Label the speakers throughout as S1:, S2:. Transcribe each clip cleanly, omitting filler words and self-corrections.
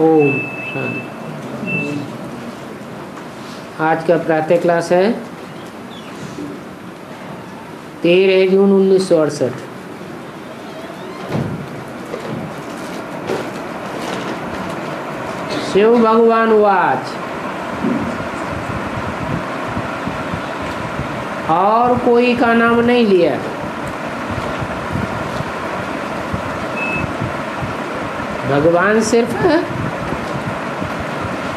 S1: ओम शांति। आज का प्रातः क्लास है 13 जून 1968। शिव भगवान वाच और कोई का नाम नहीं लिया। भगवान सिर्फ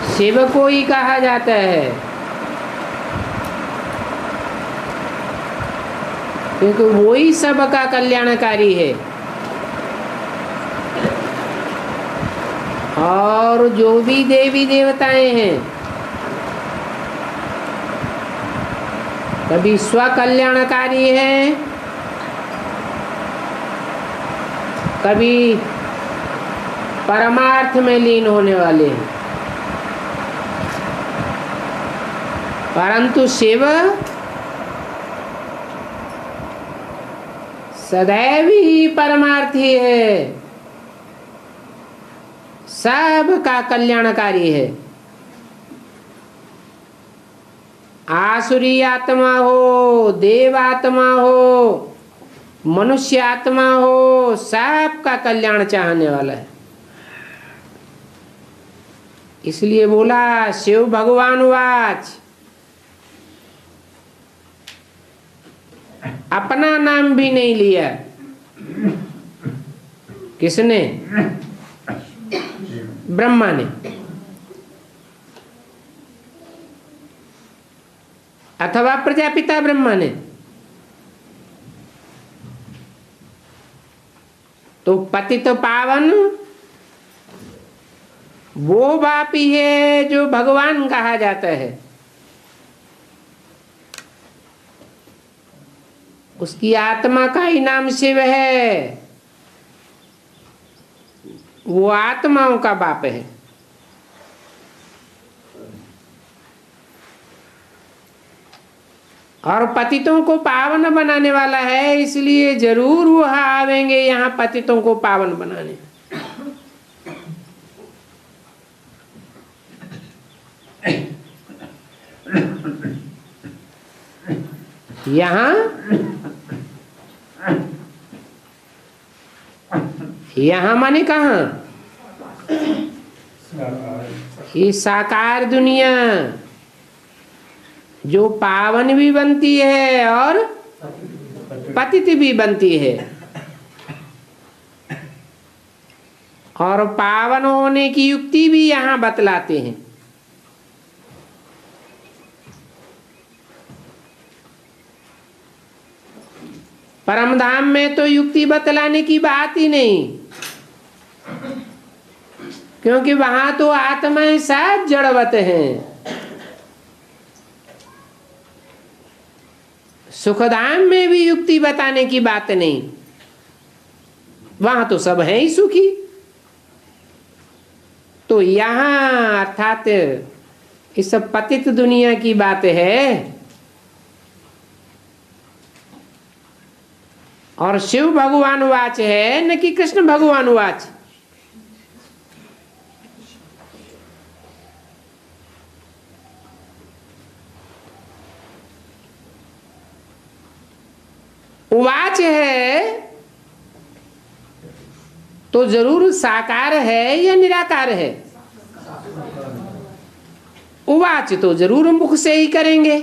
S1: शिव को ही कहा जाता है, क्योंकि वो ही सबका कल्याणकारी है। और जो भी देवी देवताएं हैं कभी स्वकल्याणकारी हैं, कभी परमार्थ में लीन होने वाले हैं। परंतु शिव सदैव ही परमार्थी है, सबका कल्याणकारी है। आसुरी आत्मा हो, देव आत्मा हो, मनुष्य आत्मा हो, सबका कल्याण चाहने वाला है। इसलिए बोला शिव भगवान वाच। अपना नाम भी नहीं लिया। किसने? ब्रह्मा ने। अथवा प्रजापिता ब्रह्मा ने। तो पतित पावन वो बाप ही है जो भगवान कहा जाता है। उसकी आत्मा का ही नाम शिव है। वो आत्माओं का बाप है। और पतितों को पावन बनाने वाला है, इसलिए जरूर वो आवेंगे यहाँ पतितों को पावन बनाने। यहाँ माने कहाँ? ये साकार दुनिया जो पावन भी बनती है और पतित भी बनती है। और पावन होने की युक्ति भी यहाँ बतलाते हैं। परमधाम में तो युक्ति बतलाने की बात ही नहीं, क्योंकि वहां तो आत्माएं सब जड़वत हैं। सुखधाम में भी युक्ति बताने की बात नहीं, वहां तो सब हैं ही सुखी। तो यहाँ अर्थात इस पतित दुनिया की बात है। और शिव भगवान वाच है, न कि कृष्ण भगवान वाच। उवाच है तो जरूर साकार है या निराकार है? उवाच तो जरूर मुख से ही करेंगे।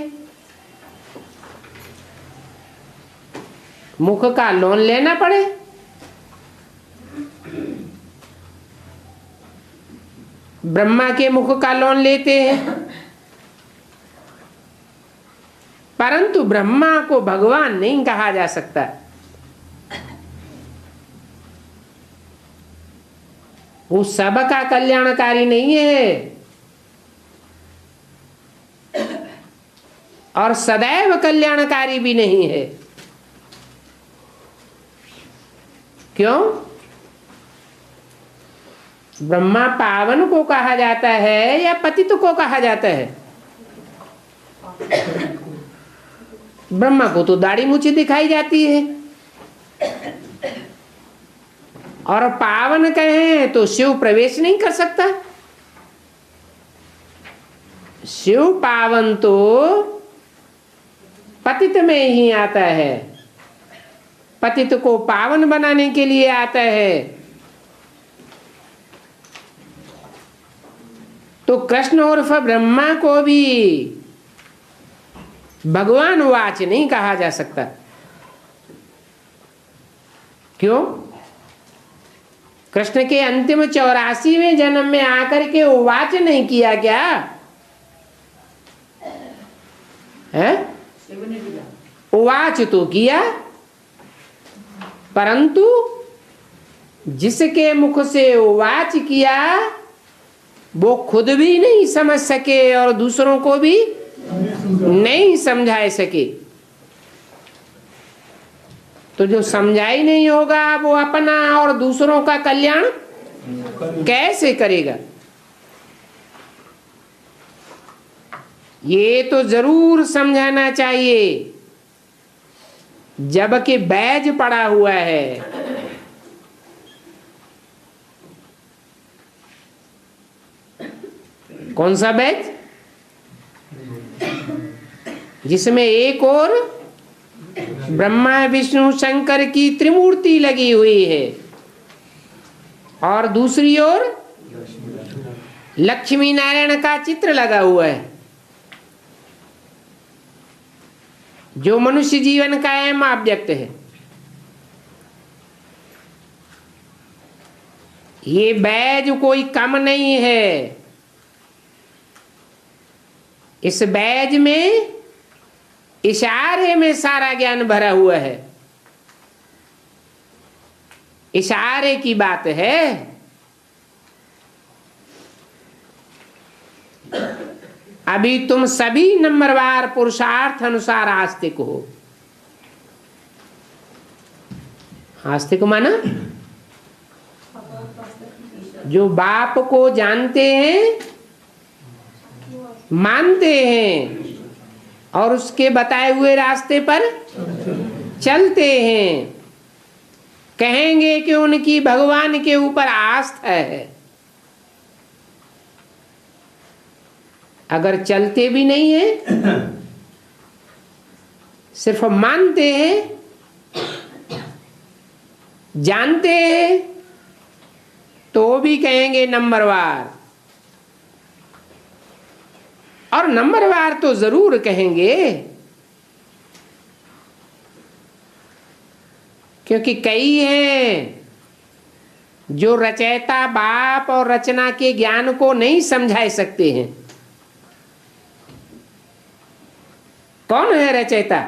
S1: मुख का लोन लेना पड़े। ब्रह्मा के मुख का लोन लेते हैं, परंतु ब्रह्मा को भगवान नहीं कहा जा सकता। वो सबका कल्याणकारी नहीं है और सदैव कल्याणकारी भी नहीं है। क्यों? ब्रह्मा पावन को कहा जाता है या पतित को कहा जाता है? ब्रह्मा को तो दाढ़ी मूछें दिखाई जाती है। और पावन कहें तो शिव प्रवेश नहीं कर सकता। शिव पावन तो पतित में ही आता है, पतित को पावन बनाने के लिए आता है। तो कृष्ण उर्फ ब्रह्मा को भी भगवान वाच नहीं कहा जा सकता। क्यों? कृष्ण के अंतिम 84वें जन्म में आकर के वाच नहीं किया क्या है? वाच तो किया, परंतु जिसके मुख से वाच किया वो खुद भी नहीं समझ सके और दूसरों को भी नहीं समझा सके। तो जो समझा ही नहीं होगा वो अपना और दूसरों का कल्याण कैसे करेगा? ये तो जरूर समझाना चाहिए, जबकि बैज पड़ा हुआ है। कौन सा बैज? जिसमें एक और ब्रह्मा विष्णु शंकर की त्रिमूर्ति लगी हुई है और दूसरी ओर लक्ष्मी नारायण का चित्र लगा हुआ है, जो मनुष्य जीवन का अहम ऑब्जेक्ट है। ये बैज कोई कम नहीं है। इस बैज में इशारे में सारा ज्ञान भरा हुआ है, इशारे की बात है। अभी तुम सभी नंबरवार पुरुषार्थ अनुसार आस्तिक हो। आस्तिक माना जो बाप को जानते हैं, मानते हैं और उसके बताए हुए रास्ते पर चलते हैं। कहेंगे कि उनकी भगवान के ऊपर आस्था है। अगर चलते भी नहीं है, सिर्फ मानते हैं, जानते हैं, तो भी कहेंगे नंबरवार। और नंबरवार तो जरूर कहेंगे, क्योंकि कई हैं जो रचयिता बाप और रचना के ज्ञान को नहीं समझा सकते हैं। कौन है रचयिता?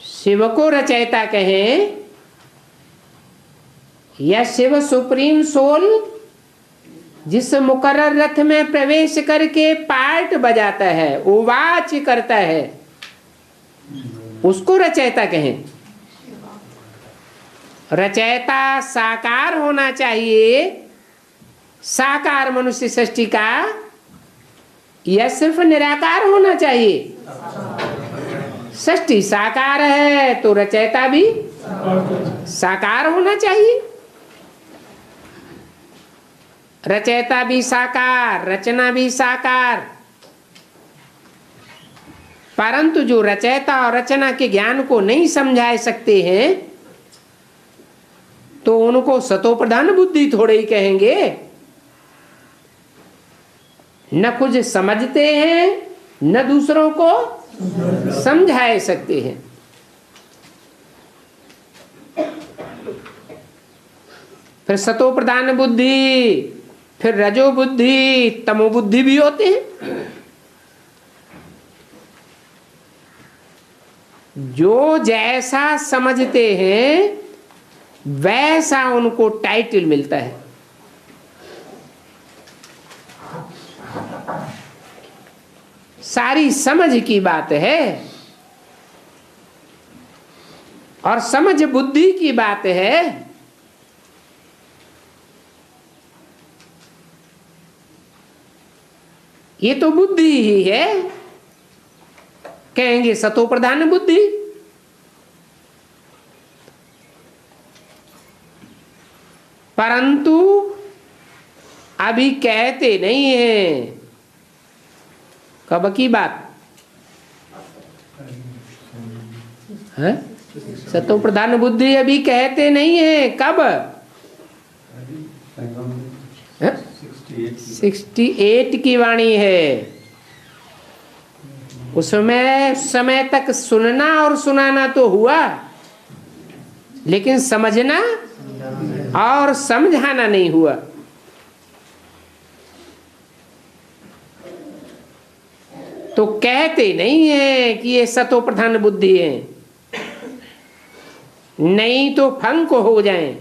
S1: शिव को रचयिता कहें या शिव सुप्रीम सोल जिस मुकर्रर रथ में प्रवेश करके पार्ट बजाता है, उवाच करता है, उसको रचयिता कहें। रचयिता साकार होना चाहिए, साकार मनुष्य सृष्टि का, या सिर्फ निराकार होना चाहिए? सृष्टि साकार है तो रचयिता भी साकार होना चाहिए। रचयिता भी साकार, रचना भी साकार। परंतु जो रचयिता और रचना के ज्ञान को नहीं समझा सकते हैं, तो उनको सतोप्रधान बुद्धि थोड़े ही कहेंगे। न कुछ समझते हैं, न दूसरों को समझा सकते हैं। फिर सतो प्रधान बुद्धि, फिर रजो बुद्धि, तमो बुद्धि भी होते हैं। जो जैसा समझते हैं वैसा उनको टाइटल मिलता है। सारी समझ की बात है और समझ बुद्धि की बात है। ये तो बुद्धि ही है, कहेंगे सतो प्रधान बुद्धि। परंतु अभी कहते नहीं हैं। कब की बात है? सतो प्रधान बुद्धि अभी कहते नहीं है। कब? 68 की वाणी है। उसमें समय तक सुनना और सुनाना तो हुआ, लेकिन समझना और समझाना नहीं हुआ। तो कहते नहीं है कि ये सतो प्रधान बुद्धि है, नहीं तो फंक हो जाएं।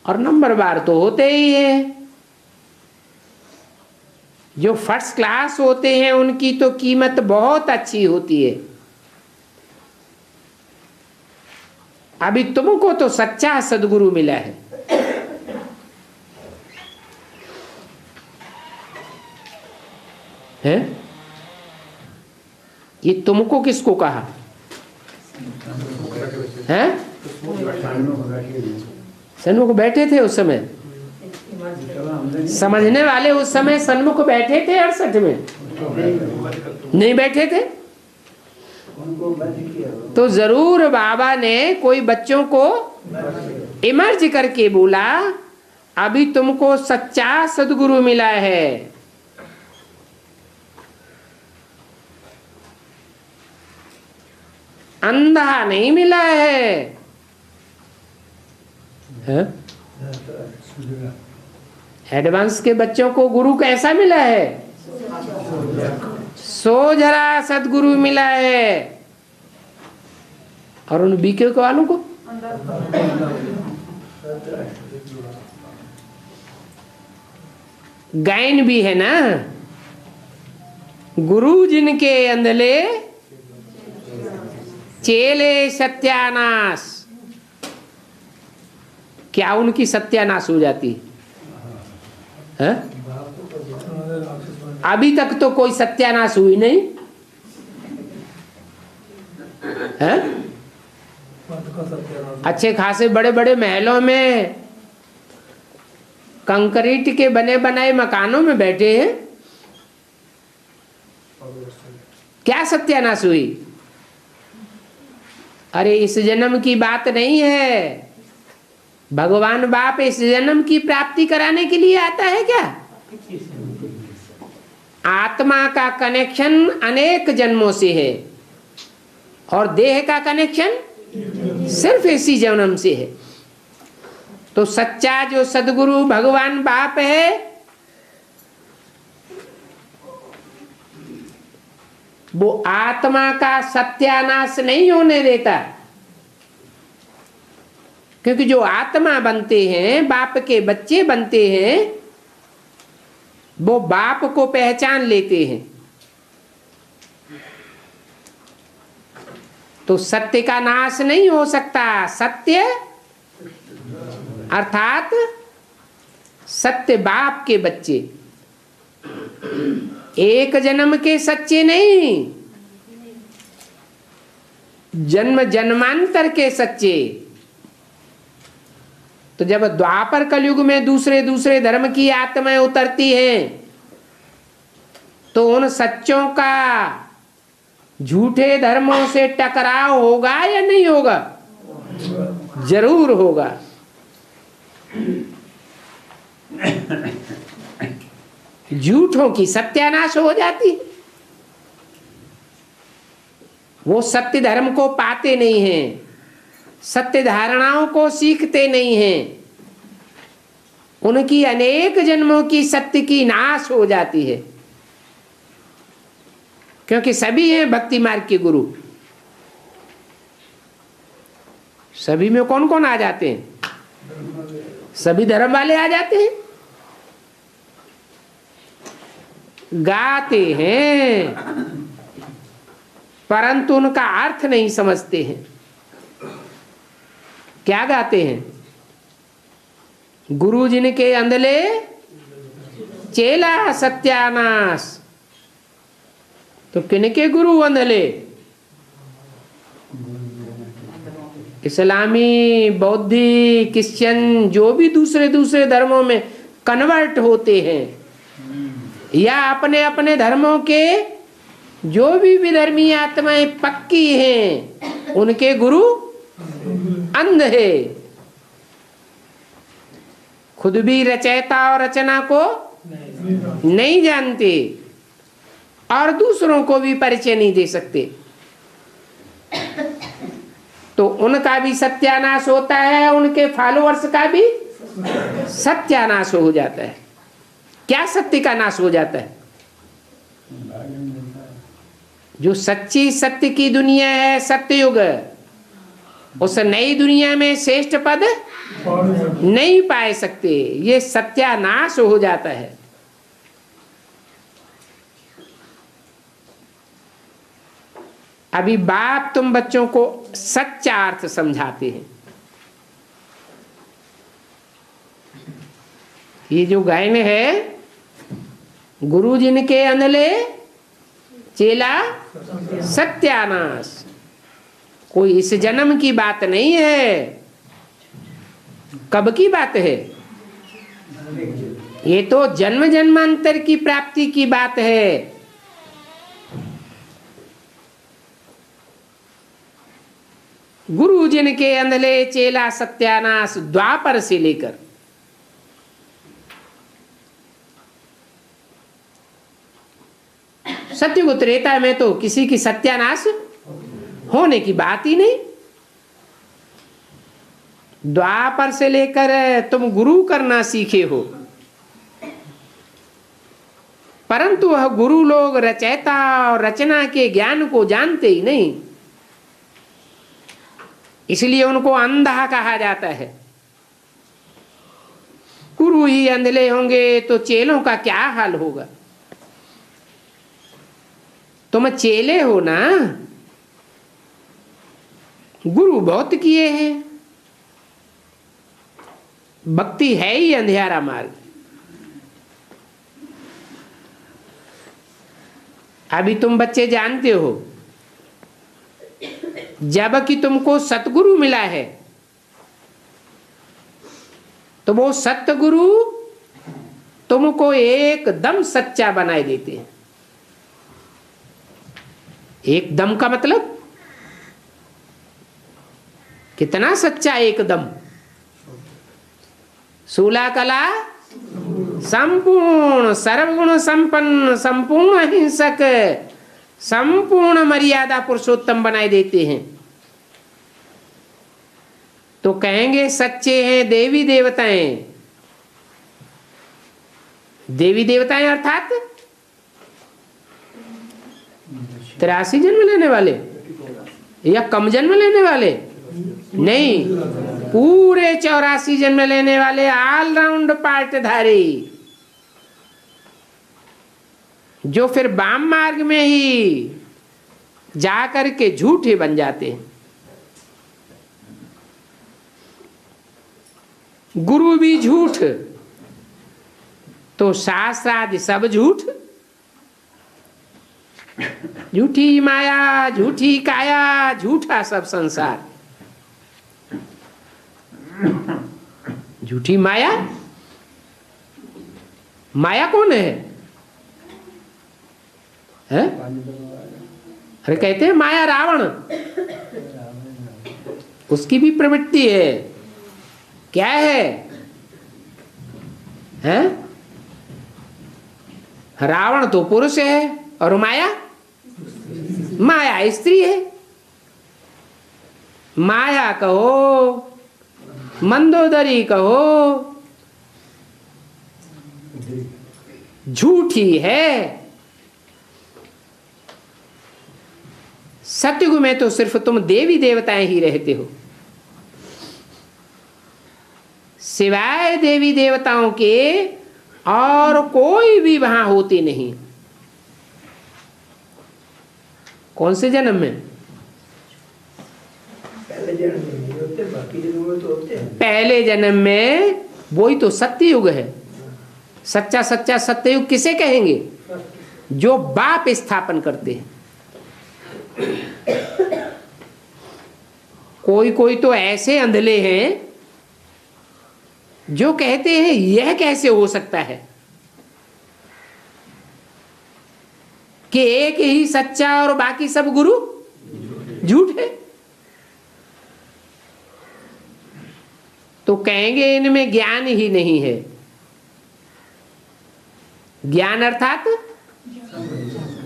S1: और नंबर बार तो होते ही है। जो फर्स्ट क्लास होते हैं उनकी तो कीमत बहुत अच्छी होती है। अभी तुमको तो सच्चा सदगुरु मिला है। हैं? ये तुमको किसको कहा है? सन्मुख बैठे थे उस समय, समझने वाले उस समय सन्मुख बैठे थे 68 में? नहीं बैठे थे। तो जरूर बाबा ने कोई बच्चों को इमर्ज करके बोला, अभी तुमको सच्चा सदगुरु मिला है। अंधा नहीं मिला है। एडवांस के बच्चों को गुरु कैसा मिला है? सोझरा सदगुरु मिला है। और उन बीके वालों को गायन भी है ना, गुरु जिनके अंधले चेले सत्यानाश। क्या उनकी सत्यानाश हो जाती है? अभी तक तो कोई सत्यानाश हुई नहीं है? अच्छे खासे बड़े बड़े महलों में, कंक्रीट के बने बनाए मकानों में बैठे हैं। क्या सत्यानाश हुई? अरे इस जन्म की बात नहीं है। भगवान बाप इस जन्म की प्राप्ति कराने के लिए आता है क्या? आत्मा का कनेक्शन अनेक जन्मों से है और देह का कनेक्शन सिर्फ इसी जन्म से है। तो सच्चा जो सदगुरु भगवान बाप है, वो आत्मा का सत्यानाश नहीं होने देता। क्योंकि जो आत्मा बनते हैं, बाप के बच्चे बनते हैं, वो बाप को पहचान लेते हैं। तो सत्य का नाश नहीं हो सकता। सत्य अर्थात सत्य बाप के बच्चे, एक जन्म के सच्चे नहीं, जन्म जन्मांतर के सच्चे। तो जब द्वापर कलयुग में दूसरे दूसरे धर्म की आत्माएं उतरती हैं, तो उन सच्चों का झूठे धर्मों से टकराव होगा या नहीं होगा? जरूर होगा। झूठों की सत्यानाश हो जाती। वो सत्य धर्म को पाते नहीं हैं, सत्य धारणाओं को सीखते नहीं हैं। उनकी अनेक जन्मों की सत्य की नाश हो जाती है। क्योंकि सभी हैं भक्ति मार्ग के गुरु। सभी में कौन कौन आ जाते हैं? सभी धर्म वाले आ जाते हैं। गाते हैं परंतु उनका अर्थ नहीं समझते हैं। क्या गाते हैं? गुरु जिनके अंधले चेला सत्यानाश। तो किनके गुरु अंधले? इस्लामी, बौद्धी, क्रिश्चियन जो भी दूसरे दूसरे धर्मों में कन्वर्ट होते हैं या अपने अपने धर्मों के जो भी विधर्मी आत्माएं पक्की हैं, उनके गुरु अंध है, खुद भी रचयिता और रचना को नहीं जानते और दूसरों को भी परिचय नहीं दे सकते, तो उनका भी सत्यानाश होता है, उनके फॉलोअर्स का भी सत्यानाश हो जाता है। क्या सत्य का नाश हो जाता है? जो सच्ची सत्य की दुनिया है, सत्ययुग, उस नई दुनिया में श्रेष्ठ पद नहीं पाए सकते, ये सत्यानाश हो जाता है। अभी बाप तुम बच्चों को सच्चा अर्थ समझाते हैं। ये जो गायन है, गुरु जिनके अंधले चेला सत्यानाश, कोई इस जन्म की बात नहीं है। कब की बात है? ये तो जन्म जन्मांतर की प्राप्ति की बात है। गुरु जिनके अंधले चेला सत्यानाश, द्वापर से लेकर सत्युग त्रेता में तो किसी की सत्यानाश होने की बात ही नहीं। द्वापर से लेकर तुम गुरु करना सीखे हो, परंतु वह गुरु लोग रचयिता और रचना के ज्ञान को जानते ही नहीं, इसलिए उनको अंधा कहा जाता है। गुरु ही अंधले होंगे तो चेलों का क्या हाल होगा? तुम चेले हो ना, गुरु बहुत किए हैं, भक्ति है ही अंधियारा मार्ग। अभी तुम बच्चे जानते हो, जबकि तुमको सतगुरु मिला है, तो वो सतगुरु तुमको एकदम सच्चा बनाए देते हैं। एकदम का मतलब कितना सच्चा? एकदम सूला कला संपूर्ण, सर्वगुण संपन्न, संपूर्ण अहिंसक, संपूर्ण मर्यादा पुरुषोत्तम बनाए देते हैं। तो कहेंगे सच्चे हैं देवी देवताएं। देवी देवताएं अर्थात 83 जन्म लेने वाले या कम जन्म लेने वाले नहीं, पूरे 84 जन्म लेने वाले ऑलराउंड पार्टधारी, जो फिर वाम मार्ग में ही जाकर के झूठे बन जाते हैं। गुरु भी झूठ, तो शास्त्र आदि सब झूठ। झूठी माया, झूठी काया, झूठा सब संसार। झूठी माया, माया कौन है? अरे कहते हैं माया रावण, उसकी भी प्रवृत्ति है। क्या है? हैं? रावण तो पुरुष है और माया, माया स्त्री है। माया कहो, मंदोदरी कहो, झूठी है। सतयुग में तो सिर्फ तुम देवी देवताएं ही रहते हो, सिवाय देवी देवताओं के और कोई भी वहां होते नहीं। कौन से जन्म में? पहले जन्म में वही तो सत्ययुग है। सच्चा सच्चा सत्ययुग किसे कहेंगे? जो बाप स्थापन करते हैं। कोई कोई तो ऐसे अंधले हैं जो कहते हैं यह कैसे हो सकता है कि एक ही सच्चा और बाकी सब गुरु झूठ है। तो कहेंगे इनमें ज्ञान ही नहीं है। ज्ञान अर्थात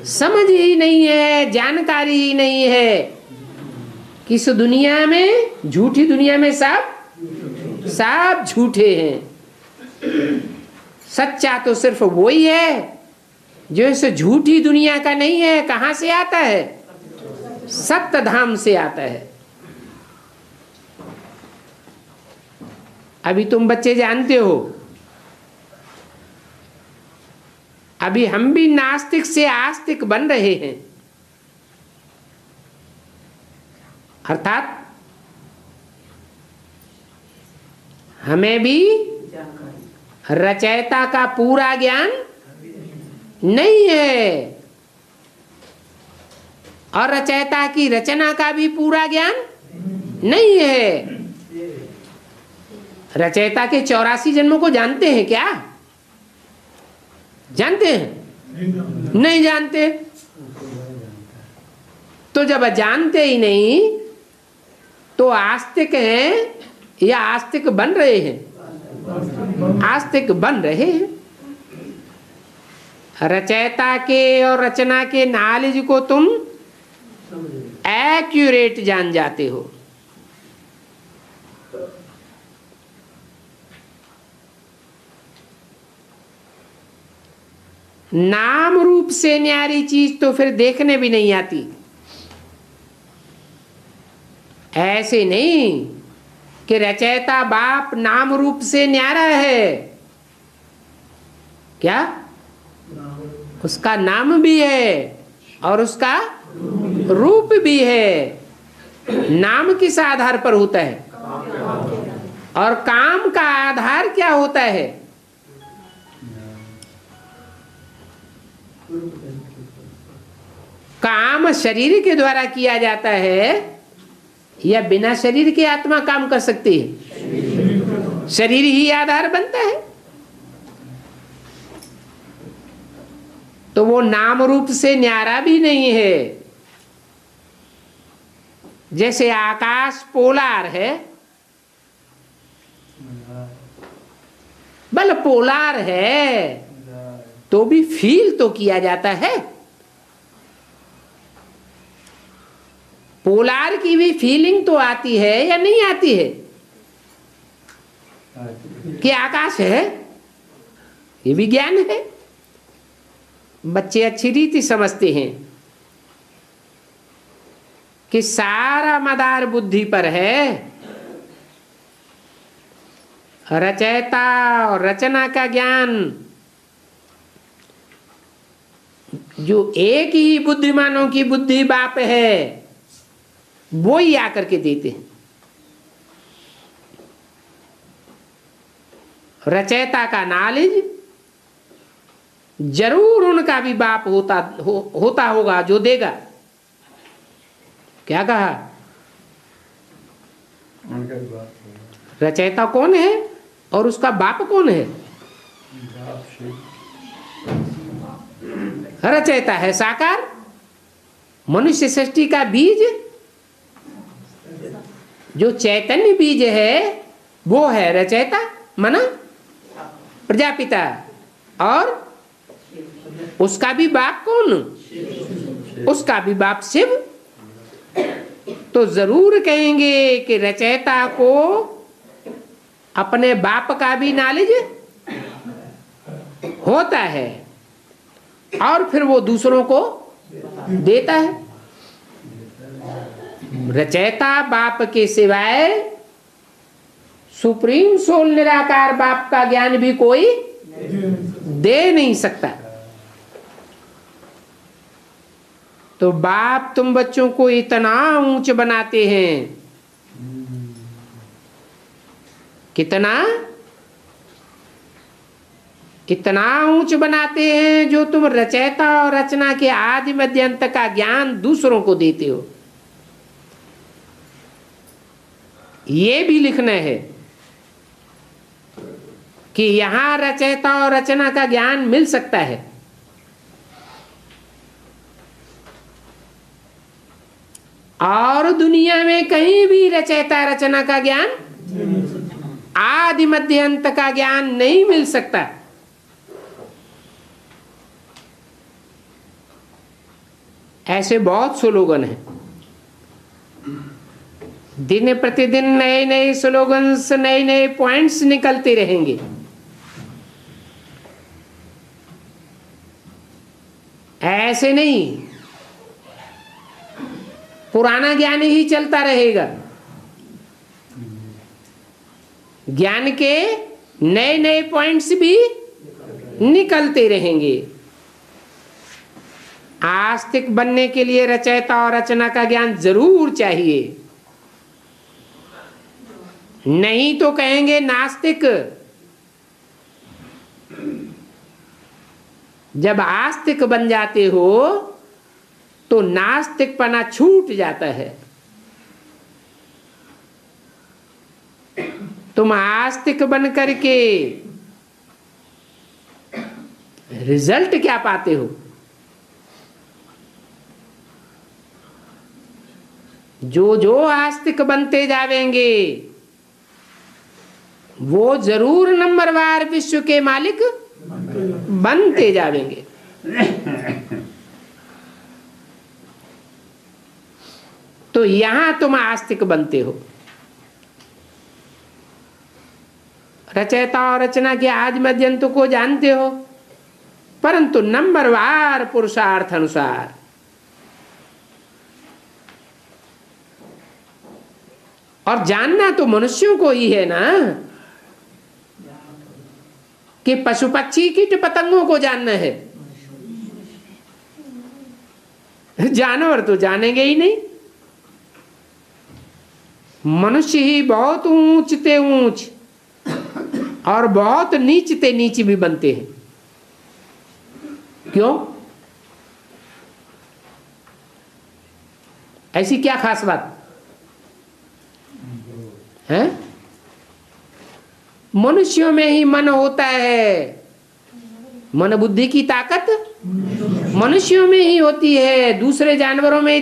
S1: समझ ही नहीं है, जानकारी ही नहीं है। किस दुनिया में, झूठी दुनिया में सब झूठे हैं। सच्चा तो सिर्फ वही है जो इस झूठी दुनिया का नहीं है। कहां से आता है? सत्य धाम से आता है। अभी तुम बच्चे जानते हो, अभी हम भी नास्तिक से आस्तिक बन रहे हैं। अर्थात हमें भी रचयिता का पूरा ज्ञान नहीं है और रचयिता की रचना का भी पूरा ज्ञान नहीं है। रचयिता के 84 जन्मों को जानते हैं क्या? जानते हैं? नहीं जानते। तो जब जानते ही नहीं तो आस्तिक हैं या आस्तिक बन रहे हैं? आस्तिक बन रहे हैं। रचयिता के और रचना के नॉलेज को तुम एक्यूरेट जान जाते हो। नाम रूप से न्यारी चीज तो फिर देखने भी नहीं आती। ऐसे नहीं कि रचयिता बाप नाम रूप से न्यारा है। क्या? उसका नाम भी है और उसका रूप भी है। नाम किस आधार पर होता है और काम का आधार क्या होता है? काम शरीर के द्वारा किया जाता है या बिना शरीर के आत्मा काम कर सकती है? शरीर ही आधार बनता है। तो वो नाम रूप से न्यारा भी नहीं है। जैसे आकाश पोलार है, बल पोलार है तो भी फील तो किया जाता है। पोलार की भी फीलिंग तो आती है या नहीं आती है कि आकाश है? ये भी ज्ञान है। बच्चे अच्छी रीति समझते हैं कि सारा मदार बुद्धि पर है। रचयिता और रचना का ज्ञान जो एक ही बुद्धिमानों की बुद्धि बाप है वो ही आकर के देते हैं। रचयिता का नॉलेज जरूर उनका भी बाप होता होगा जो देगा। क्या कहा? रचयिता कौन है और उसका बाप कौन है? रचयिता है साकार, मनुष्य सृष्टि का बीज, जो चैतन्य बीज है वो है रचयिता माना प्रजापिता। और उसका भी बाप कौन? उसका भी बाप शिव। तो जरूर कहेंगे कि रचयिता को अपने बाप का भी नॉलेज होता है और फिर वो दूसरों को देता है। रचयिता बाप के सिवाय सुप्रीम सोल निराकार बाप का ज्ञान भी कोई दे नहीं सकता। तो बाप तुम बच्चों को इतना ऊंच बनाते हैं, कितना इतना ऊंच बनाते हैं जो तुम रचयिता और रचना के आदि मध्य अंत का ज्ञान दूसरों को देते हो। ये भी लिखना है कि यहां रचयिता और रचना का ज्ञान मिल सकता है। और दुनिया में कहीं भी रचयिता रचना का ज्ञान, आदि मध्य अंत का ज्ञान नहीं मिल सकता। ऐसे बहुत स्लोगन हैं, दिन प्रतिदिन नए नए स्लोगन्स, नए नए पॉइंट्स निकलते रहेंगे। ऐसे नहीं, पुराना ज्ञान ही चलता रहेगा। ज्ञान के नए नए पॉइंट्स भी निकलते रहेंगे। आस्तिक बनने के लिए रचयिता और रचना का ज्ञान जरूर चाहिए, नहीं तो कहेंगे नास्तिक। जब आस्तिक बन जाते हो तो नास्तिकपना छूट जाता है। तुम आस्तिक बन करके रिजल्ट क्या पाते हो? जो जो आस्तिक बनते जावेंगे वो जरूर नंबरवार विश्व के मालिक बनते जावेंगे। तो यहां तुम आस्तिक बनते हो। रचयिता और रचना के आदि मध्य अंत को जानते हो, परंतु नंबरवार पुरुषार्थ अनुसार। और जानना तो मनुष्यों को ही है ना, कि पशु पक्षी कीट पतंगों को जानना है। जानवर तो जानेंगे ही नहीं। मनुष्य ही बहुत ऊंचते ऊंच और बहुत नीचते नीच भी बनते हैं। क्यों? ऐसी क्या खास बात है? मनुष्यों में ही मन होता है। मन बुद्धि की ताकत मनुष्यों में ही होती है। दूसरे जानवरों में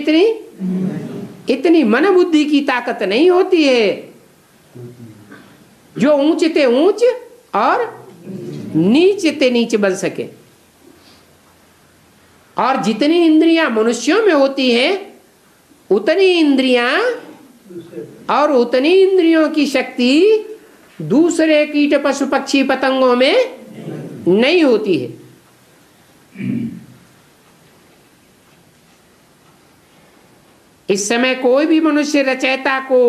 S1: इतनी मन बुद्धि की ताकत नहीं होती है जो ऊंचते ऊंच और नीचते नीच बन सके। और जितनी इंद्रियां मनुष्यों में होती हैं उतनी इंद्रियां और उतनी इंद्रियों की शक्ति दूसरे कीट पशु पक्षी पतंगों में नहीं होती है। इस समय कोई भी मनुष्य रचयिता को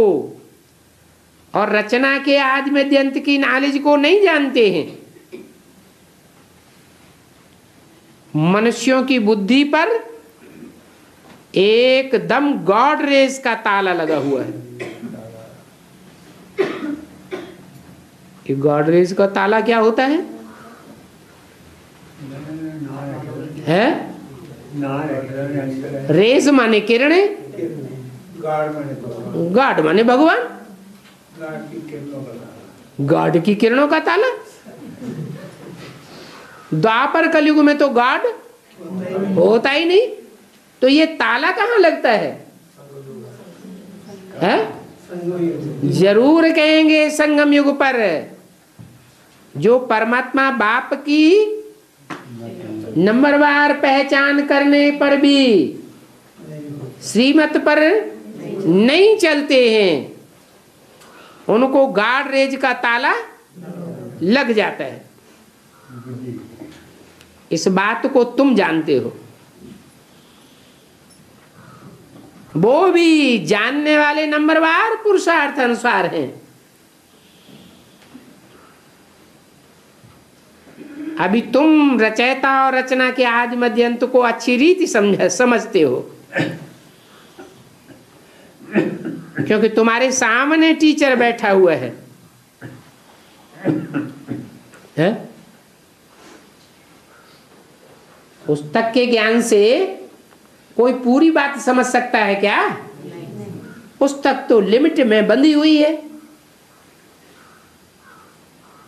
S1: और रचना के आदि मध्य अंत की नॉलेज को नहीं जानते हैं। मनुष्यों की बुद्धि पर एकदम गॉड रेस का ताला लगा हुआ है। गॉड रेस का ताला क्या होता है? रेस माने किरणें, गॉड माने भगवान, गॉड की किरणों का ताला। द्वापर कलयुग में तो गॉड होता ही नहीं, तो ये ताला कहां लगता है? जरूर कहेंगे संगम युग पर जो परमात्मा बाप की नंबरवार पहचान करने पर भी श्रीमत पर नहीं चलते हैं, उनको गॉड रेज का ताला लग जाता है। इस बात को तुम जानते हो। वो भी जानने वाले नंबरवार पुरुषार्थ अनुसार हैं। अभी तुम रचयिता और रचना के आदि मध्य अंत को अच्छी रीति समझते हो, क्योंकि तुम्हारे सामने टीचर बैठा हुआ है? पुस्तक के ज्ञान से कोई पूरी बात समझ सकता है क्या? पुस्तक तो लिमिट में बंधी हुई है।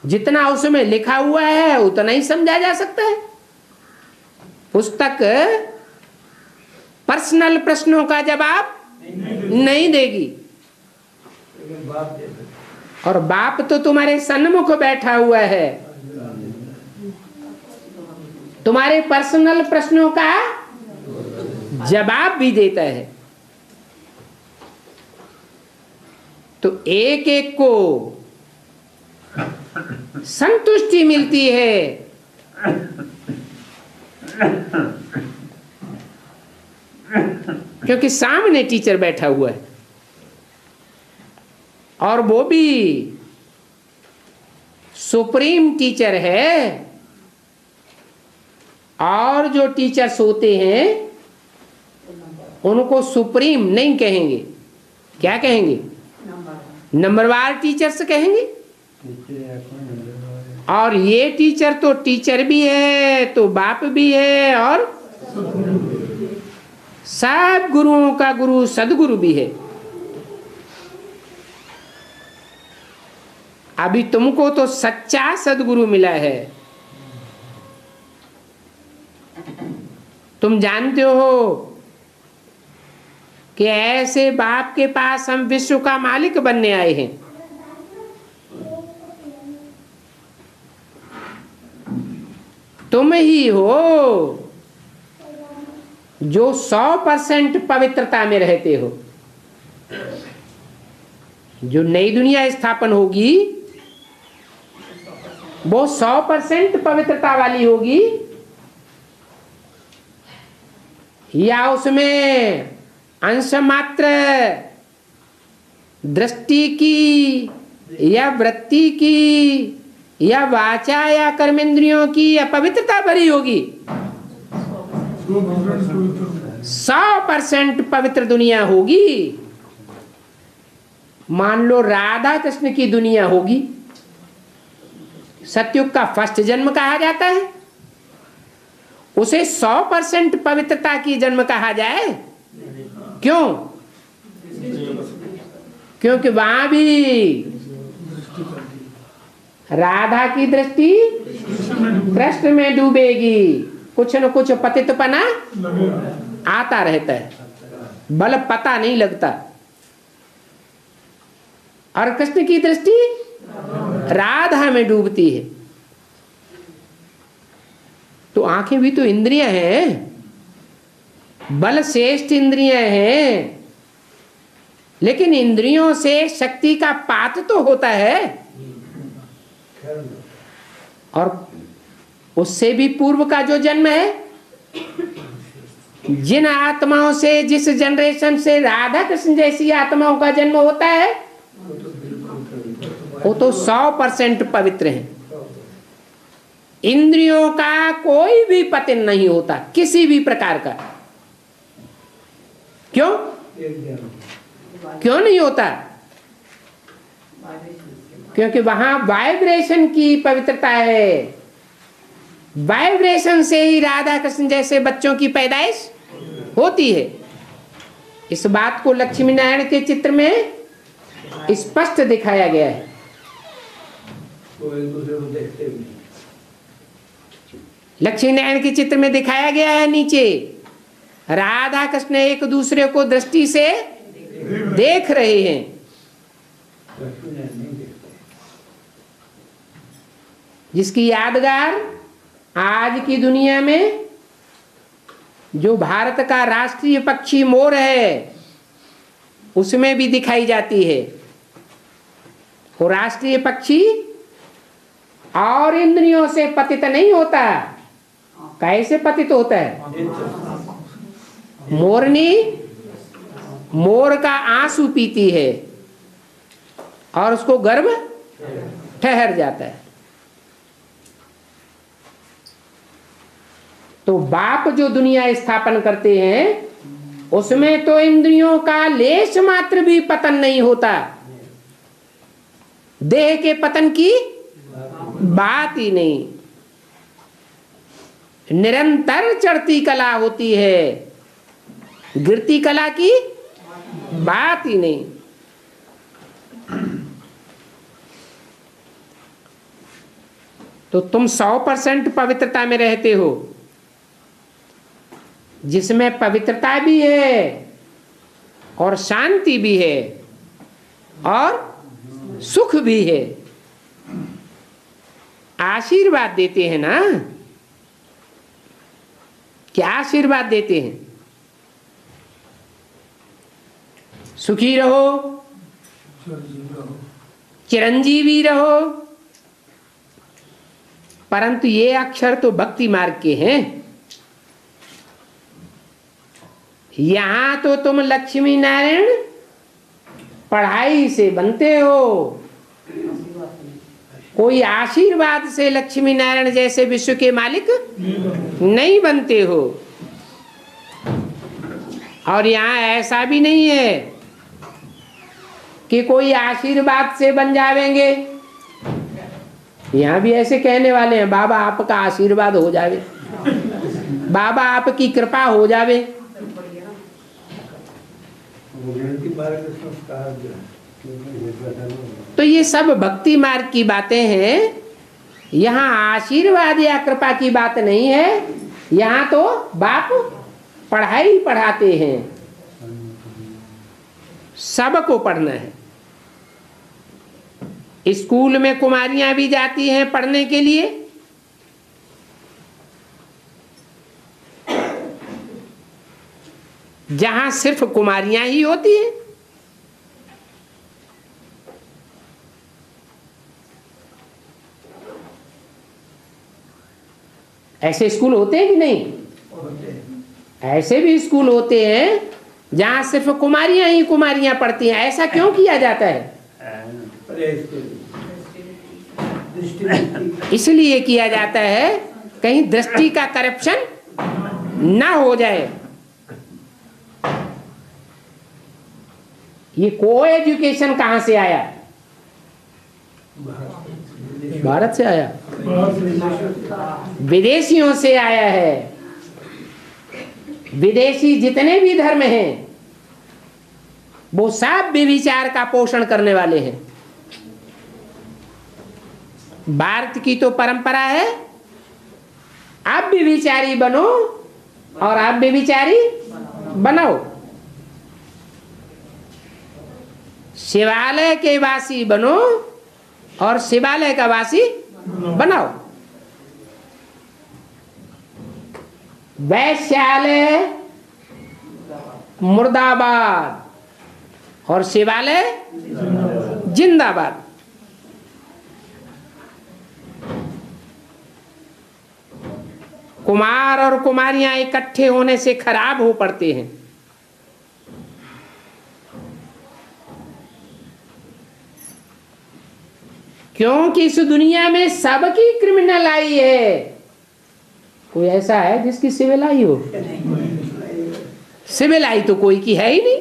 S1: जितना उसमें लिखा हुआ है उतना ही समझा जा सकता है। पुस्तक पर्सनल प्रश्नों का जवाब नहीं देगी। और बाप तो तुम्हारे सन्मुख बैठा हुआ है, तुम्हारे पर्सनल प्रश्नों का जवाब भी देता है। तो एक एक को संतुष्टि मिलती है, क्योंकि सामने टीचर बैठा हुआ है और वो भी सुप्रीम टीचर है। और जो टीचर्स होते हैं उनको सुप्रीम नहीं कहेंगे, क्या कहेंगे? नंबरवार टीचर्स कहेंगे। और ये टीचर तो टीचर भी है, तो बाप भी है, और सब गुरुओं का गुरु सदगुरु भी है। अभी तुमको तो सच्चा सदगुरु मिला है। तुम जानते हो कि ऐसे बाप के पास हम विश्व का मालिक बनने आए हैं। तुम ही हो जो 100% पवित्रता में रहते हो। जो नई दुनिया स्थापन होगी वो 100% पवित्रता वाली होगी, या उसमें अंश मात्र दृष्टि की या वृत्ति की या वाचा या कर्मेंद्रियों की अपवित्रता भरी होगी? 100% पवित्र दुनिया होगी। मान लो राधा कृष्ण की दुनिया होगी, सतयुग का फर्स्ट जन्म कहा जाता है, उसे 100% पवित्रता की जन्म कहा जाए? क्यों? क्योंकि वहां भी राधा की दृष्टि कृष्ण में डूबेगी, कुछ न कुछ पतितपना आता रहता है, बल पता नहीं लगता। और कृष्ण की दृष्टि राधा में डूबती है। तो आंखें भी तो इंद्रियां हैं, बल श्रेष्ठ इंद्रियां हैं, लेकिन इंद्रियों से शक्ति का पात तो होता है। और उससे भी पूर्व का जो जन्म है, जिन आत्माओं से, जिस जनरेशन से राधा कृष्ण जैसी आत्माओं का जन्म होता है, वो तो 100% पवित्र है। इंद्रियों का कोई भी पतन नहीं होता किसी भी प्रकार का। क्यों? क्यों नहीं होता? क्योंकि वहां वाइब्रेशन की पवित्रता है। वाइब्रेशन से ही राधा कृष्ण जैसे बच्चों की पैदाइश होती है। इस बात को लक्ष्मी नारायण के चित्र में स्पष्ट दिखाया गया है। लक्ष्मी नारायण के चित्र में दिखाया गया है, नीचे राधा कृष्ण एक दूसरे को दृष्टि से देख रहे हैं। जिसकी यादगार आज की दुनिया में जो भारत का राष्ट्रीय पक्षी मोर है, उसमें भी दिखाई जाती है। वो राष्ट्रीय पक्षी और इंद्रियों से पतित नहीं होता। कैसे पतित होता है? मोरनी मोर का आंसू पीती है और उसको गर्भ ठहर जाता है। तो बाप जो दुनिया स्थापन करते हैं उसमें तो इंद्रियों का लेश मात्र भी पतन नहीं होता। देह के पतन की बात ही नहीं, निरंतर चढ़ती कला होती है, गिरती कला की बात ही नहीं। तो तुम 100% पवित्रता में रहते हो, जिसमें पवित्रता भी है और शांति भी है और सुख भी है। आशीर्वाद देते हैं ना, क्या आशीर्वाद देते हैं? सुखी रहो, चिरंजीवी रहो। परंतु ये अक्षर तो भक्ति मार्ग के हैं। यहां तो तुम लक्ष्मी नारायण पढ़ाई से बनते हो, कोई आशीर्वाद से लक्ष्मी नारायण जैसे विश्व के मालिक नहीं बनते हो। और यहाँ ऐसा भी नहीं है कि कोई आशीर्वाद से बन जावेंगे। यहाँ भी ऐसे कहने वाले हैं, बाबा आपका आशीर्वाद हो जावे, बाबा आपकी कृपा हो जावे। तो ये सब भक्ति मार्ग की बातें हैं। यहाँ आशीर्वाद या कृपा की बात नहीं है। यहाँ तो बाप पढ़ाई पढ़ाते हैं, सबको पढ़ना है। स्कूल में कुमारियां भी जाती हैं पढ़ने के लिए। जहां सिर्फ कुमारियां ही होती हैं। ऐसे स्कूल होते हैं कि नहीं? ऐसे भी स्कूल होते हैं जहां सिर्फ कुमारियां ही कुमारियां पढ़ती हैं। ऐसा क्यों किया जाता है? इसलिए किया जाता है कहीं दृष्टि का करप्शन ना हो जाए। ये को एजुकेशन कहां से आया? भारत से आया, विदेशियों से आया है। विदेशी जितने भी धर्म हैं वो सब व्यभिचार का पोषण करने वाले हैं। भारत की तो परंपरा है, आप व्यभिचारी बनो और आप व्यभिचारी बनाओ। शिवालय के वासी बनो और शिवालय का वासी बनाओ। वैश्यालय मुर्दाबाद और शिवालय जिंदाबाद। कुमार और कुमारियां इकट्ठे होने से खराब हो पड़ते हैं। क्योंकि इस दुनिया में सबकी क्रिमिनल आई है। कोई ऐसा है जिसकी सिविल आई हो? सिविल आई तो कोई की है ही नहीं।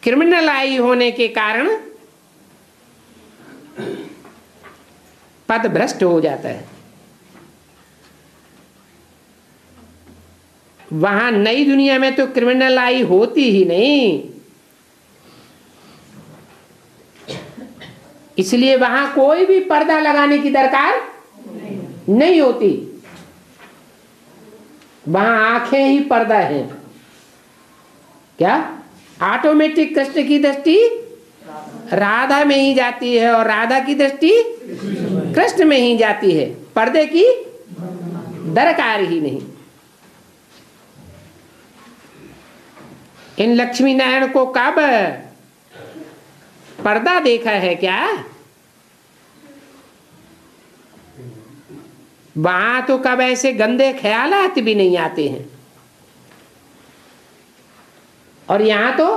S1: क्रिमिनल आई होने के कारण पद भ्रष्ट हो जाता है। वहां नई दुनिया में तो क्रिमिनल आई होती ही नहीं, इसलिए वहां कोई भी पर्दा लगाने की दरकार नहीं होती। वहां आंखें ही पर्दा है। क्या ऑटोमेटिक कृष्ण की दृष्टि राधा में ही जाती है और राधा की दृष्टि कृष्ण में ही जाती है। पर्दे की दरकार ही नहीं। इन लक्ष्मी नारायण को कब पर्दा देखा है क्या? वहां तो कब ऐसे गंदे ख्यालात भी नहीं आते हैं। और यहां तो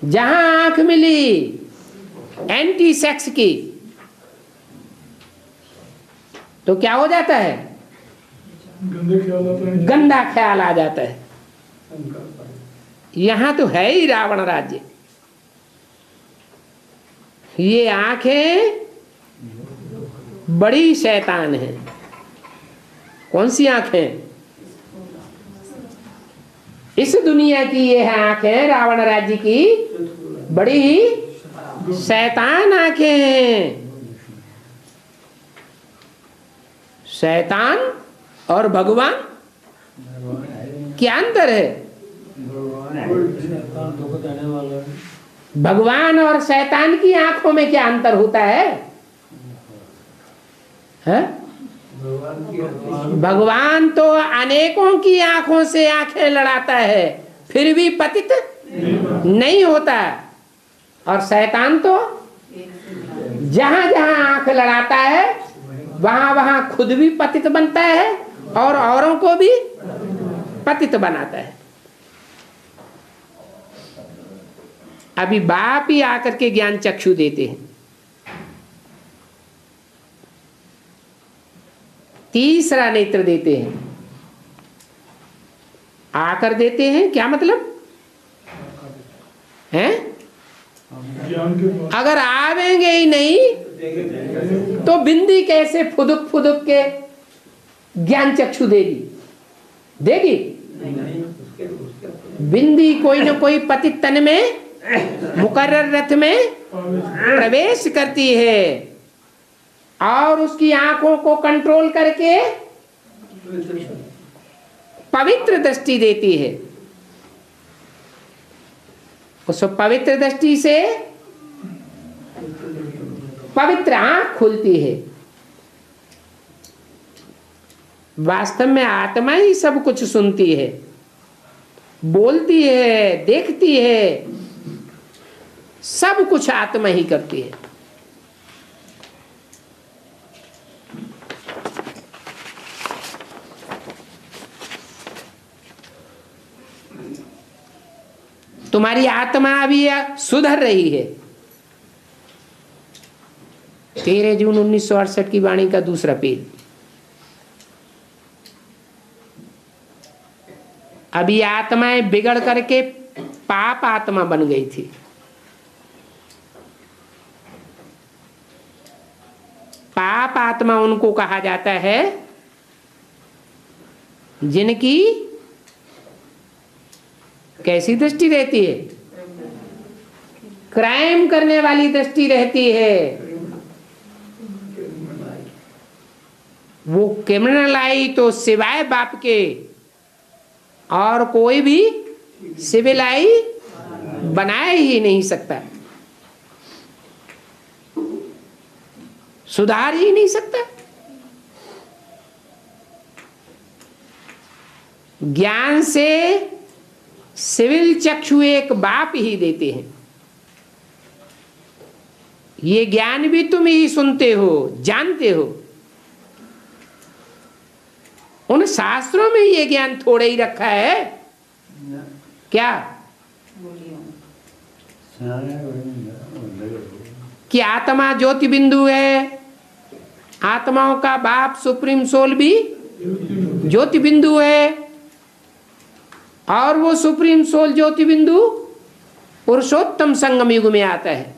S1: जहां आंख मिली एंटी सेक्स की तो क्या हो जाता है? गंदा ख्याल आ जाता है। यहां तो है ही रावण राज्य। ये आंखें बड़ी शैतान है। कौन सी आंखें? इस दुनिया की ये है आंखें रावण राज्य की बड़ी ही शैतान आंखें हैं। शैतान और भगवान क्या अंतर है? भगवान और शैतान की आंखों में क्या अंतर होता है? भगवान तो अनेकों की आंखों से आंखें लड़ाता है, फिर भी पतित नहीं होता। और शैतान तो जहां जहां आंख लड़ाता है वहां वहां खुद भी पतित बनता है और औरों को भी पतित बनाता है। अभी बाप ही आकर के ज्ञान चक्षु देते हैं। तीसरा नेत्र देते हैं, आकर देते हैं। क्या मतलब है? अगर आवेंगे ही नहीं तो बिंदी कैसे फुदुक फुदुक के ज्ञान चक्षु देगी? देगी? बिंदी कोई न कोई पतित तन में मुकर्रर रथ में प्रवेश करती है और उसकी आंखों को कंट्रोल करके पवित्र दृष्टि देती है। उस पवित्र दृष्टि से पवित्र आंख खुलती है। वास्तव में आत्मा ही सब कुछ सुनती है, बोलती है, देखती है, सब कुछ आत्मा ही करती है। तुम्हारी आत्मा अभी सुधर रही है। 13 जून 1968 की वाणी का दूसरा पेज। अभी आत्माएं बिगड़ करके पाप आत्मा बन गई थी। पाप आत्मा उनको कहा जाता है जिनकी कैसी दृष्टि रहती है? क्राइम करने वाली दृष्टि रहती है। वो क्रिमिनल आई तो सिवाय बाप के और कोई भी सिविल आई बना ही नहीं सकता, सुधार ही नहीं सकता। ज्ञान से सिविल चक्षु एक बाप ही देते हैं। ये ज्ञान भी तुम ही सुनते हो, जानते हो। उन शास्त्रों में ये ज्ञान थोड़े ही रखा है क्या कि आत्मा ज्योति बिंदु है, आत्माओं का बाप सुप्रीम सोल भी ज्योति बिंदु है और वो सुप्रीम सोल ज्योति बिंदु पुरुषोत्तम संगम युग में आता है।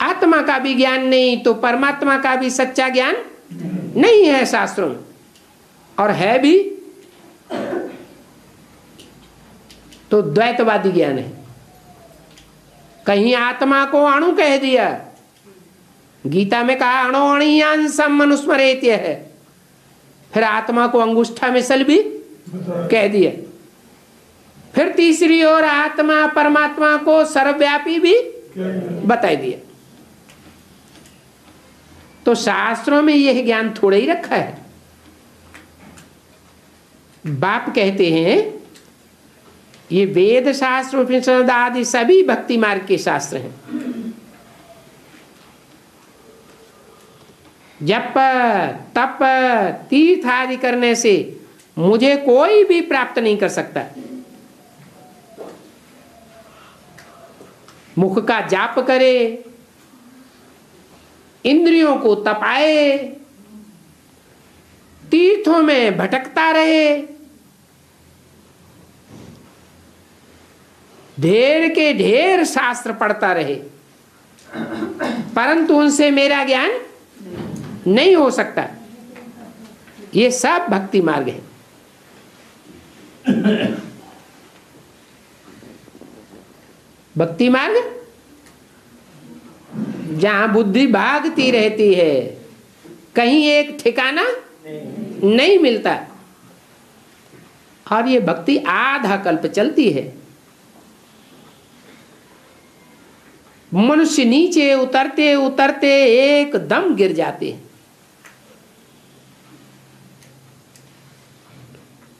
S1: आत्मा का भी ज्ञान नहीं तो परमात्मा का भी सच्चा ज्ञान नहीं है शास्त्रों में, और है भी तो द्वैतवादी ज्ञान है। कहीं आत्मा को अणु कह दिया, गीता में कहा अणो अणीयांसम मनुस्मरेत्य है, फिर आत्मा को अंगुष्ठा मिसल भी कह दिया। फिर तीसरी ओर आत्मा परमात्मा को सर्वव्यापी भी बता दिया। तो शास्त्रों में यह ज्ञान थोड़ा ही रखा है। बाप कहते हैं ये वेद शास्त्र उपनिषद आदि सभी भक्ति मार्ग के शास्त्र हैं। जप तप तीर्थ आदि करने से मुझे कोई भी प्राप्त नहीं कर सकता। मुख का जाप करे, इंद्रियों को तपाए, तीर्थों में भटकता रहे, ढेर के ढेर शास्त्र पढ़ता रहे, परंतु उनसे मेरा ज्ञान नहीं हो सकता। ये सब भक्ति मार्ग है। भक्ति मार्ग जहां बुद्धि भागती रहती है, कहीं एक ठिकाना नहीं मिलता। और ये भक्ति आधा कल्प चलती है। मनुष्य नीचे उतरते उतरते एकदम गिर जाते हैं।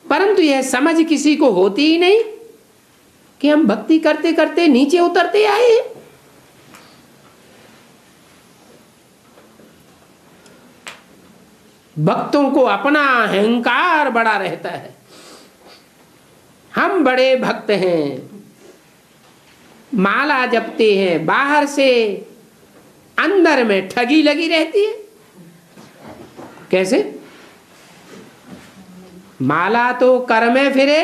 S1: परंतु यह समझ किसी को होती ही नहीं कि हम भक्ति करते करते नीचे उतरते आए हैं। भक्तों को अपना अहंकार बड़ा रहता है, हम बड़े भक्त हैं, माला जपते हैं, बाहर से अंदर में ठगी लगी रहती है। कैसे? माला तो कर में फिरे,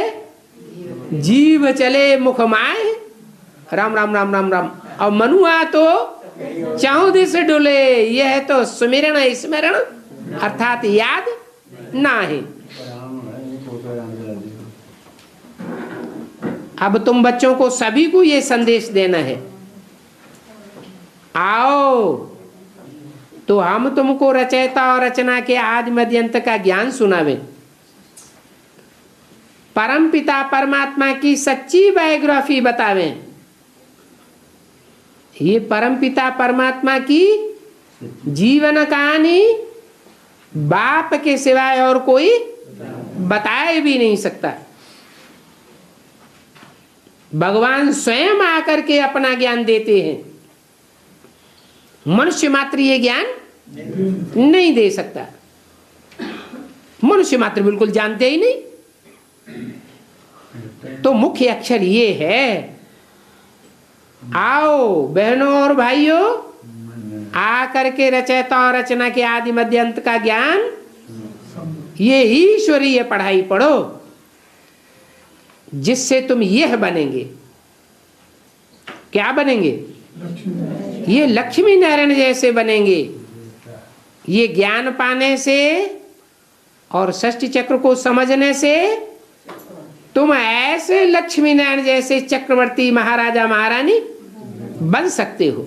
S1: जीव चले मुख माए, राम राम राम राम राम। और मनुआ तो चाहू दिस डुले, यह तो सुमिरन स्मरण अर्थात याद ना है। अब तुम बच्चों को सभी को ये संदेश देना है, आओ तो हम तुमको रचयिता और रचना के आदि मध्य अंत का ज्ञान सुनावें। परम पिता परमात्मा की सच्ची बायोग्राफी बतावें। ये परम पिता परमात्मा की जीवन कहानी बाप के सिवाय और कोई बताए भी नहीं सकता। भगवान स्वयं आकर के अपना ज्ञान देते हैं, मनुष्य मात्र ये ज्ञान नहीं दे सकता। मनुष्य मात्र बिल्कुल जानते ही नहीं। तो मुख्य अक्षर ये है, आओ बहनों और भाइयों, आकर के रचयिता और रचना के आदि मध्य अंत का ज्ञान, ये ईश्वरीय पढ़ाई पढ़ो, जिससे तुम यह बनेंगे। क्या बनेंगे? ये लक्ष्मी नारायण जैसे बनेंगे। ये ज्ञान पाने से और षष्ठी चक्र को समझने से तुम ऐसे लक्ष्मी नारायण जैसे चक्रवर्ती महाराजा महारानी बन सकते हो।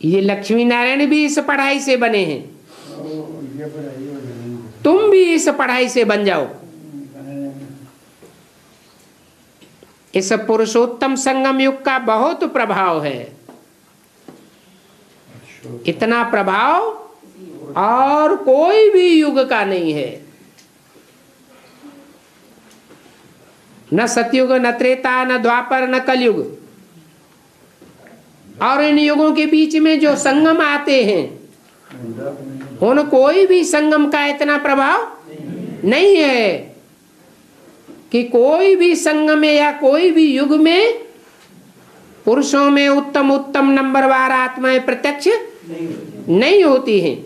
S1: ये लक्ष्मी नारायण भी इस पढ़ाई से बने हैं, तुम भी इस पढ़ाई से बन जाओ। इस पुरुषोत्तम संगम युग का बहुत प्रभाव है, इतना प्रभाव और कोई भी युग का नहीं है। न सतयुग, न त्रेता, न द्वापर, न कलयुग। और इन युगों के बीच में जो संगम आते हैं, उन कोई भी संगम का इतना प्रभाव नहीं है कि कोई भी संगम में या कोई भी युग में पुरुषों में उत्तम उत्तम नंबरवार आत्माएं प्रत्यक्ष नहीं होती हैं।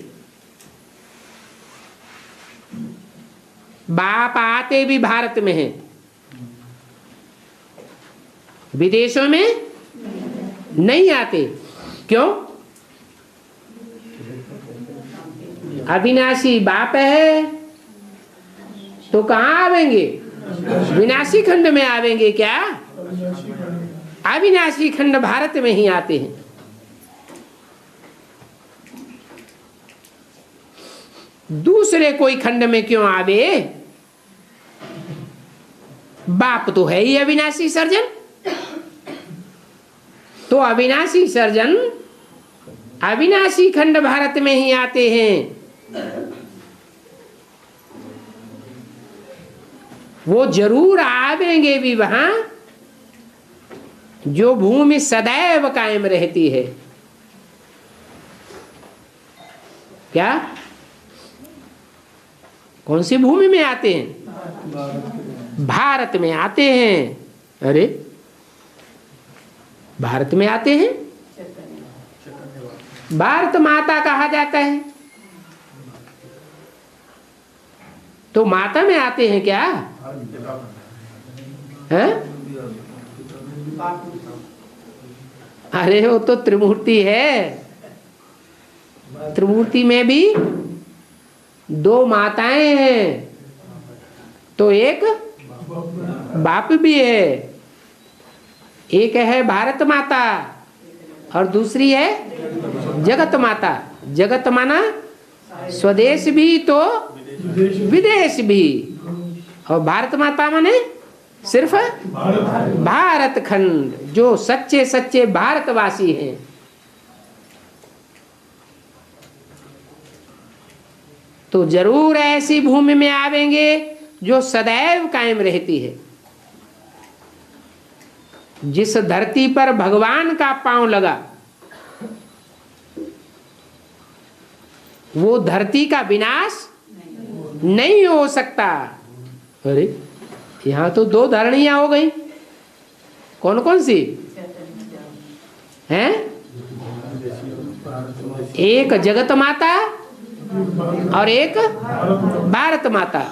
S1: बाप आते भी भारत में हैं, विदेशों में नहीं आते। क्यों? अविनाशी बाप है तो कहाँ आवेंगे? विनाशी खंड में आवेंगे क्या? अविनाशी खंड भारत में ही आते हैं। दूसरे कोई खंड में क्यों आवे? बाप तो है ही अविनाशी सर्जन। तो अविनाशी सर्जन अविनाशी खंड भारत में ही आते हैं। वो जरूर आवेंगे भी वहां जो भूमि सदैव कायम रहती है। क्या? कौन सी भूमि में आते हैं? भारत में आते हैं। अरे भारत में आते हैं। भारत माता कहा जाता है, तो माता में आते हैं क्या? हैं? अरे वो तो त्रिमूर्ति है। त्रिमूर्ति में भी दो माताएं हैं, तो एक बाप भी है। एक है भारत माता और दूसरी है जगत माता। जगत माना स्वदेश भी तो विदेश भी, और भारत माता माने सिर्फ भारत खंड, जो सच्चे सच्चे भारतवासी हैं। तो जरूर ऐसी भूमि में आवेंगे जो सदैव कायम रहती है। जिस धरती पर भगवान का पांव लगा, वो धरती का विनाश नहीं हो सकता। अरे यहां तो दो धरणियां हो गई, कौन कौन सी हैं? एक जगत माता और एक भारत माता।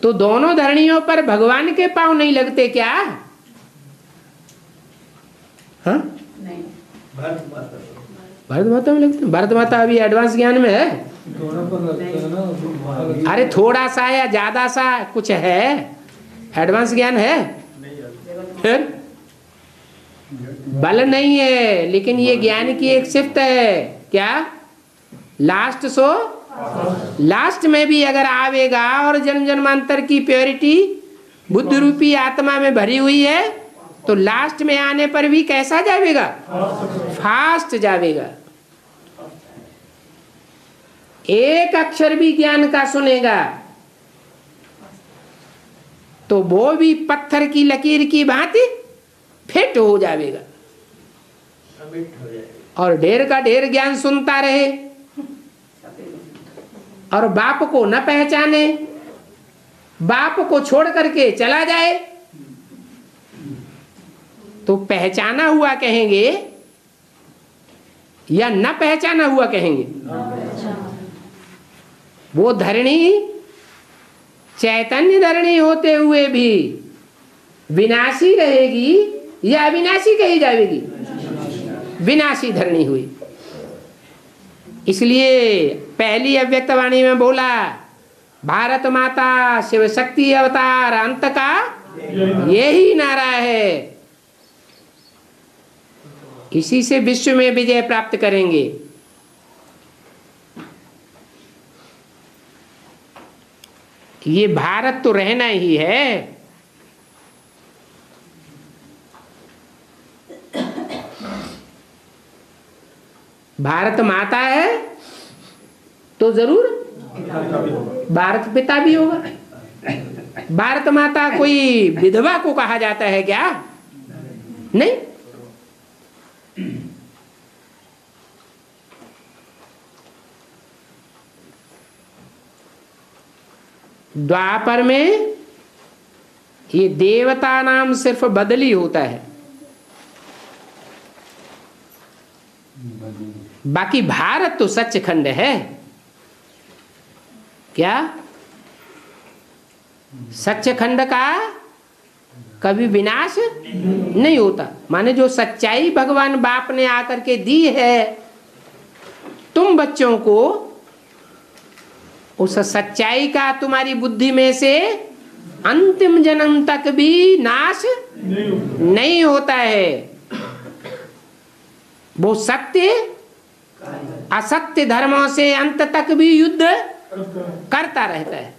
S1: तो दोनों धरणियों पर भगवान के पांव नहीं लगते क्या? हाँ, भारत माता में लगते। भारत माता अभी एडवांस ज्ञान में है। अरे थोड़ा सा या ज्यादा सा कुछ है, एडवांस ज्ञान है। फिर बल नहीं है, लेकिन ये ज्ञान की एक सिफ्त है। क्या? लास्ट सो लास्ट में भी अगर आवेगा और जन्म जन्मांतर की प्योरिटी बुद्ध रूपी आत्मा में भरी हुई है, तो लास्ट में आने पर भी कैसा जावेगा? फास्ट जावेगा। एक अक्षर भी ज्ञान का सुनेगा तो वो भी पत्थर की लकीर की भांति फिट हो जाएगा, और ढेर का ढेर ज्ञान सुनता रहे और बाप को न पहचाने, बाप को छोड़ करके चला जाए, तो पहचाना हुआ कहेंगे या न पहचाना हुआ कहेंगे? वो धरणी चैतन्य धरणी होते हुए भी विनाशी रहेगी या अविनाशी कही जाएगी? विनाशी धरणी हुई। इसलिए पहली अव्यक्त वाणी में बोला, भारत माता शिव शक्ति अवतार अंत का यही नारा है। इसी से विश्व में विजय प्राप्त करेंगे। ये भारत तो रहना ही है। भारत माता है तो जरूर भारत पिता भी होगा। भारत माता कोई विधवा को कहा जाता है क्या? नहीं। द्वापर में ये देवता नाम सिर्फ बदली होता है, बाकी भारत तो सचखंड है। क्या? सचखंड का कभी विनाश नहीं होता। माने जो सच्चाई भगवान बाप ने आकर के दी है तुम बच्चों को, उस सच्चाई का तुम्हारी बुद्धि में से अंतिम जन्म तक भी नाश नहीं होता है। वो सत्य असत्य धर्मों से अंत तक भी युद्ध करता रहता है।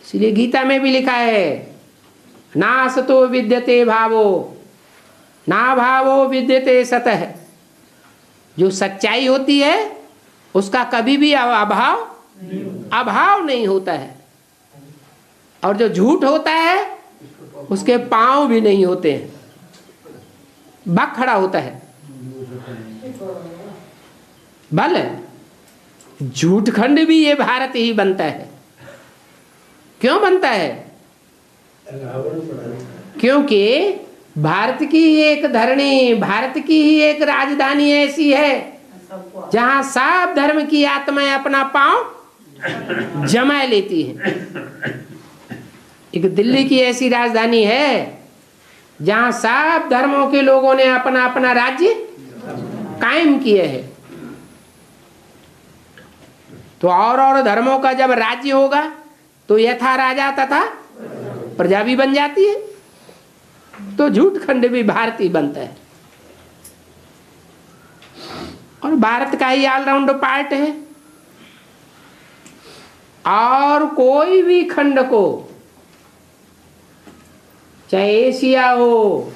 S1: इसलिए गीता में भी लिखा है, नासतो विद्यते भावो ना भावो विद्यते सतः। जो सच्चाई होती है उसका कभी भी अभाव नहीं होता है, और जो झूठ होता है उसके पांव भी नहीं होते हैं, भाग खड़ा होता है। भले झूठ खंड भी ये भारत ही बनता है। क्यों बनता है? क्योंकि भारत की एक धरणी, भारत की ही एक राजधानी ऐसी है जहां सब धर्म की आत्माएं अपना पांव जमा लेती हैं। एक दिल्ली की ऐसी राजधानी है जहां सब धर्मों के लोगों ने अपना अपना राज्य कायम किए हैं। तो और धर्मों का जब राज्य होगा तो यथा राजा तथा प्रजा भी बन जाती है। तो झूठ खंड भी भारत ही बनता है और भारत का ही ऑलराउंड पार्ट है। और कोई भी खंड को, चाहे एशिया हो,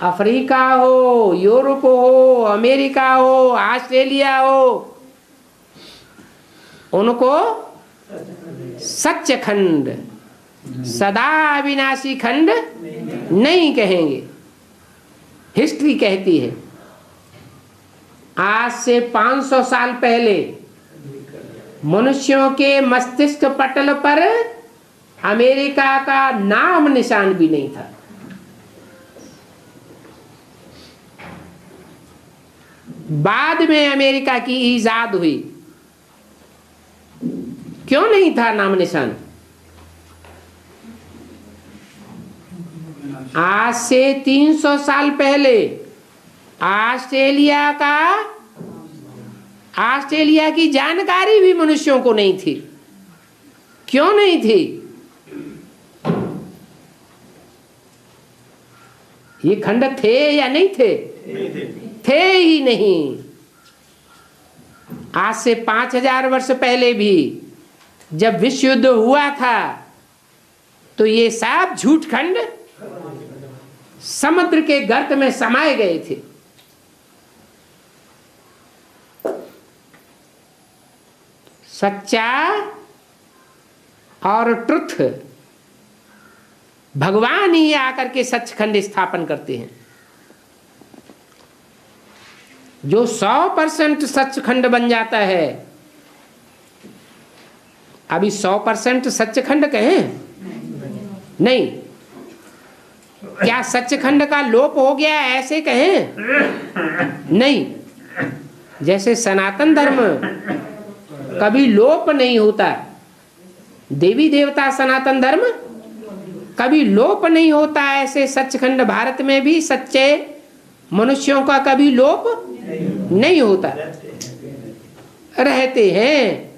S1: अफ्रीका हो, यूरोप हो, अमेरिका हो, ऑस्ट्रेलिया हो, उनको सच्च खंड, सदा अविनाशी खंड नहीं कहेंगे। हिस्ट्री कहती है आज से 500 साल पहले मनुष्यों के मस्तिष्क पटल पर अमेरिका का नाम निशान भी नहीं था। बाद में अमेरिका की ईजाद हुई, क्यों नहीं था नाम निशान? आज से 300 साल पहले ऑस्ट्रेलिया की जानकारी भी मनुष्यों को नहीं थी। क्यों नहीं थी? ये खंड थे या नहीं थे? थे ही नहीं। आज से 5000 वर्ष पहले भी जब विश्व युद्ध हुआ था तो ये सब झूठ खंड समुद्र के गर्त में समाये गए थे। सच्चा और ट्रुथ भगवान ही आकर के सचखंड स्थापन करते हैं। जो 100% सचखंड बन जाता है, अभी 100% सचखंड कहें नहीं, क्या सचखंड का लोप हो गया ऐसे कहें नहीं। जैसे सनातन धर्म कभी लोप नहीं होता, देवी देवता सनातन धर्म कभी लोप नहीं होता, ऐसे सचखंड भारत में भी सच्चे मनुष्यों का कभी लोप नहीं होता, रहते हैं,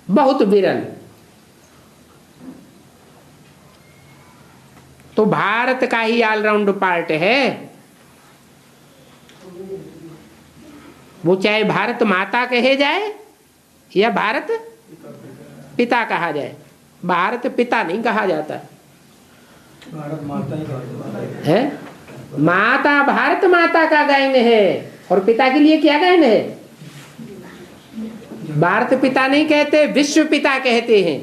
S1: बहुत विरल। तो भारत का ही ऑलराउंड पार्ट है वो, चाहे भारत माता कहे जाए या भारत पिता कहा जाए। भारत पिता नहीं कहा जाता
S2: भारत माता ही
S1: है। माता भारत माता का गायन है और पिता के लिए क्या गायन है? भारत पिता नहीं कहते, विश्व पिता कहते हैं।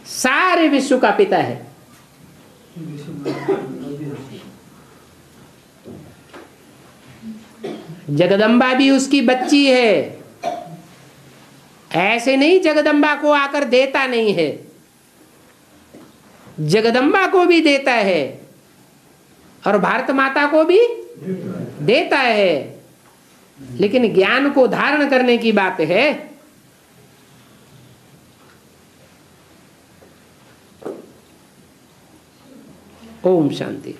S1: सारे विश्व का पिता है। जगदम्बा भी उसकी बच्ची है, ऐसे नहीं जगदम्बा को आकर देता नहीं है, जगदम्बा को भी देता है और भारत माता को भी देता है। लेकिन ज्ञान को धारण करने की बात है। ओम शांति।